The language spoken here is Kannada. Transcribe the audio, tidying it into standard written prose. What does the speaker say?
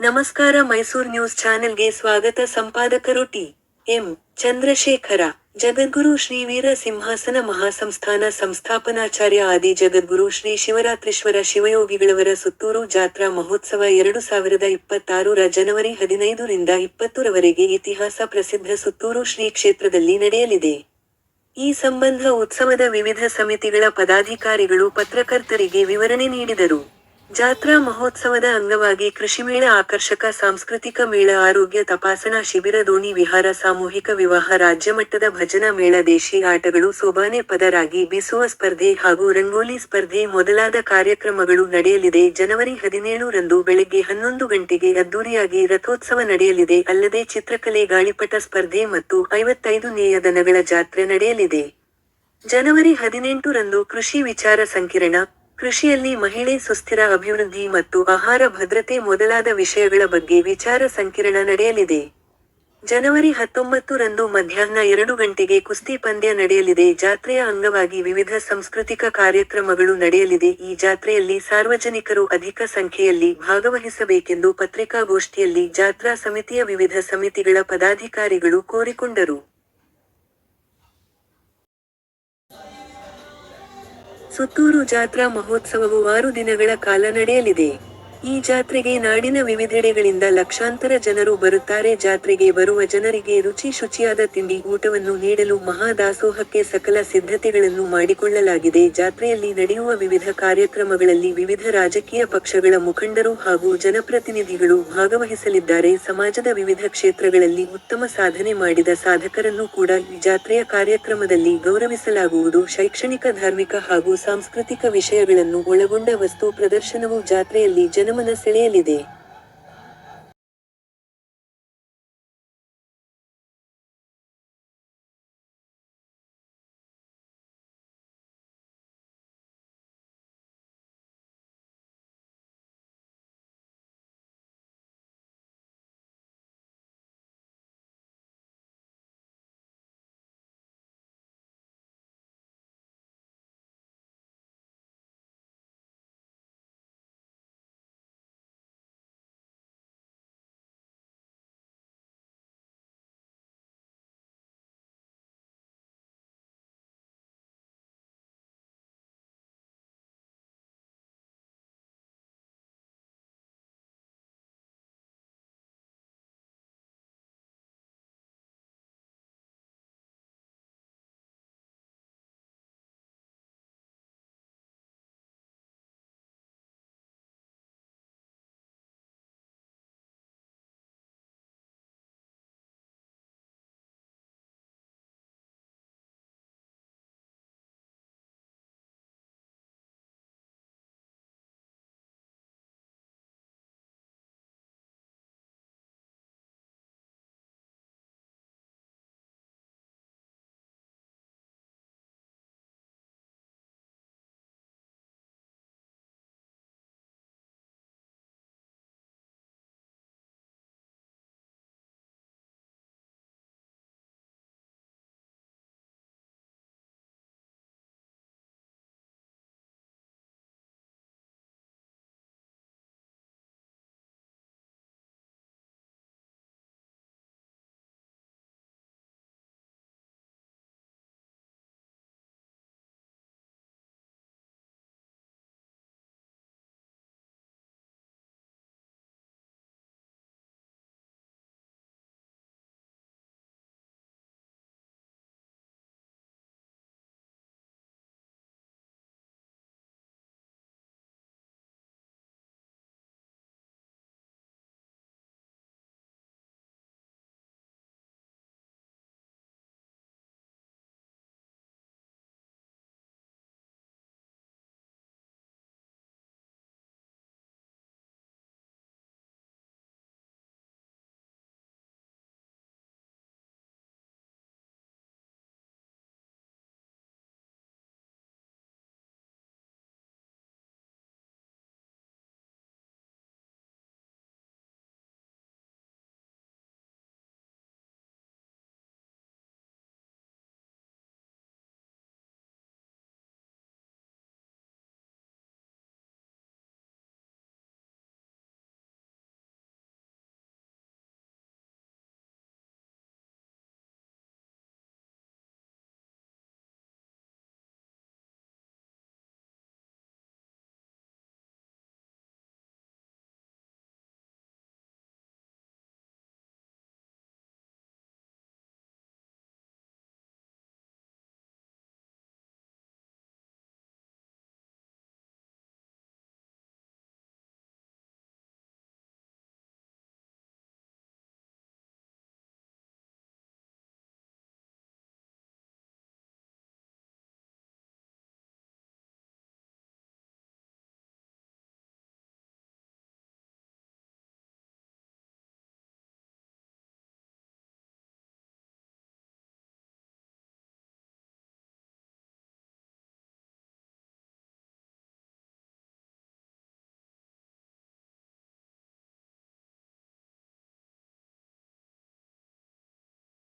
ನಮಸ್ಕಾರ. ಮೈಸೂರು ನ್ಯೂಸ್ ಚಾನೆಲ್ಗೆ ಸ್ವಾಗತ. ಸಂಪಾದಕರು ಟಿ. ಎಂ. ಚಂದ್ರಶೇಖರ. ಜಗದ್ಗುರು ಶ್ರೀ ವೀರ ಸಿಂಹಾಸನ ಮಹಾಸಂಸ್ಥಾನ ಸಂಸ್ಥಾಪನಾಚಾರ್ಯ ಆದಿ ಜಗದ್ಗುರು ಶ್ರೀ ಶಿವರಾತ್ರೀಶ್ವರ ಶಿವಯೋಗಿಗಳವರ ಸುತ್ತೂರು ಜಾತ್ರಾ ಮಹೋತ್ಸವ 2026 ಜನವರಿ 15 ರಿಂದ 20 ರವರೆಗೆ ಇತಿಹಾಸ ಪ್ರಸಿದ್ಧ ಸುತ್ತೂರು ಶ್ರೀ ಕ್ಷೇತ್ರದಲ್ಲಿ ನಡೆಯಲಿದೆ. ಈ ಸಂಬಂಧ ಉತ್ಸವದ ವಿವಿಧ ಸಮಿತಿಗಳ ಪದಾಧಿಕಾರಿಗಳು ಪತ್ರಕರ್ತರಿಗೆ ವಿವರಣೆ ನೀಡಿದರು. ಜಾತ್ರಾ ಮಹೋತ್ಸವದ ಅಂಗವಾಗಿ ಕೃಷಿಮೇಳ, ಆಕರ್ಷಕ ಸಾಂಸ್ಕೃತಿಕ ಮೇಳ, ಆರೋಗ್ಯ ತಪಾಸಣಾ ಶಿಬಿರ, ದೋಣಿ ವಿಹಾರ, ಸಾಮೂಹಿಕ ವಿವಾಹ, ರಾಜ್ಯಮಟ್ಟದ ಭಜನಾ ಮೇಳ, ದೇಶಿ ಆಟಗಳು, ಸೋಬಾನೆ ಪದ, ರಾಗಿ ಬೀಸುವ ಸ್ಪರ್ಧೆ ಹಾಗೂ ರಂಗೋಲಿ ಸ್ಪರ್ಧೆ ಮೊದಲಾದ ಕಾರ್ಯಕ್ರಮಗಳು ನಡೆಯಲಿದೆ. ಜನವರಿ 17 ರಂದು ಬೆಳಗ್ಗೆ 11 ಗಂಟೆಗೆ ಅದ್ದೂರಿಯಾಗಿ ರಥೋತ್ಸವ ನಡೆಯಲಿದೆ. ಅಲ್ಲದೆ ಚಿತ್ರಕಲೆ, ಗಾಳಿಪಟ ಸ್ಪರ್ಧೆ ಮತ್ತು 55ನೇಯ ದನಗಳ ಜಾತ್ರೆ ನಡೆಯಲಿದೆ. ಜನವರಿ 18 ರಂದು ಕೃಷಿ ವಿಚಾರ ಸಂಕಿರಣ, ಕೃಷಿಯಲ್ಲಿ ಮಹಿಳೆ, ಸುಸ್ಥಿರ ಅಭಿವೃದ್ಧಿ ಮತ್ತು ಆಹಾರ ಭದ್ರತೆ ಮೊದಲಾದ ವಿಷಯಗಳ ಬಗ್ಗೆ ವಿಚಾರ ಸಂಕಿರಣ ನಡೆಯಲಿದೆ. ಜನವರಿ 19 ರಂದು ಮಧ್ಯಾಹ್ನ 2 ಗಂಟೆಗೆ ಕುಸ್ತಿ ಪಂದ್ಯ ನಡೆಯಲಿದೆ. ಜಾತ್ರೆಯ ಅಂಗವಾಗಿ ವಿವಿಧ ಸಾಂಸ್ಕೃತಿಕ ಕಾರ್ಯಕ್ರಮಗಳು ನಡೆಯಲಿದೆ. ಈ ಜಾತ್ರೆಯಲ್ಲಿ ಸಾರ್ವಜನಿಕರು ಅಧಿಕ ಸಂಖ್ಯೆಯಲ್ಲಿ ಭಾಗವಹಿಸಬೇಕೆಂದು ಪತ್ರಿಕಾಗೋಷ್ಠಿಯಲ್ಲಿ ಜಾತ್ರಾ ಸಮಿತಿಯ ವಿವಿಧ ಸಮಿತಿಗಳ ಪದಾಧಿಕಾರಿಗಳು ಕೋರಿಕೊಂಡರು. ಸುತ್ತೂರು ಜಾತ್ರಾ ಮಹೋತ್ಸವವು 6 ದಿನಗಳ ಕಾಲ ನಡೆಯಲಿದೆ. ಈ ಜಾತ್ರೆಗೆ ನಾಡಿನ ವಿವಿಧೆಡೆಗಳಿಂದ ಲಕ್ಷಾಂತರ ಜನರು ಬರುತ್ತಾರೆ. ಜಾತ್ರೆಗೆ ಬರುವ ಜನರಿಗೆ ರುಚಿ ಶುಚಿಯಾದ ತಿಂಡಿ, ಊಟವನ್ನು ನೀಡಲು ಮಹಾದಾಸೋಹಕ್ಕೆ ಸಕಲ ಸಿದ್ಧತೆಗಳನ್ನು ಮಾಡಿಕೊಳ್ಳಲಾಗಿದೆ. ಜಾತ್ರೆಯಲ್ಲಿ ನಡೆಯುವ ವಿವಿಧ ಕಾರ್ಯಕ್ರಮಗಳಲ್ಲಿ ವಿವಿಧ ರಾಜಕೀಯ ಪಕ್ಷಗಳ ಮುಖಂಡರು ಹಾಗೂ ಜನಪ್ರತಿನಿಧಿಗಳು ಭಾಗವಹಿಸಲಿದ್ದಾರೆ. ಸಮಾಜದ ವಿವಿಧ ಕ್ಷೇತ್ರಗಳಲ್ಲಿ ಉತ್ತಮ ಸಾಧನೆ ಮಾಡಿದ ಸಾಧಕರನ್ನು ಕೂಡ ಈ ಜಾತ್ರೆಯ ಕಾರ್ಯಕ್ರಮದಲ್ಲಿ ಗೌರವಿಸಲಾಗುವುದು. ಶೈಕ್ಷಣಿಕ, ಧಾರ್ಮಿಕ ಹಾಗೂ ಸಾಂಸ್ಕೃತಿಕ ವಿಷಯಗಳನ್ನು ಒಳಗೊಂಡ ವಸ್ತು ಪ್ರದರ್ಶನವು ಜಾತ್ರೆಯಲ್ಲಿ ಜನಮನ ಸೆಳೆಯಲಿದೆ.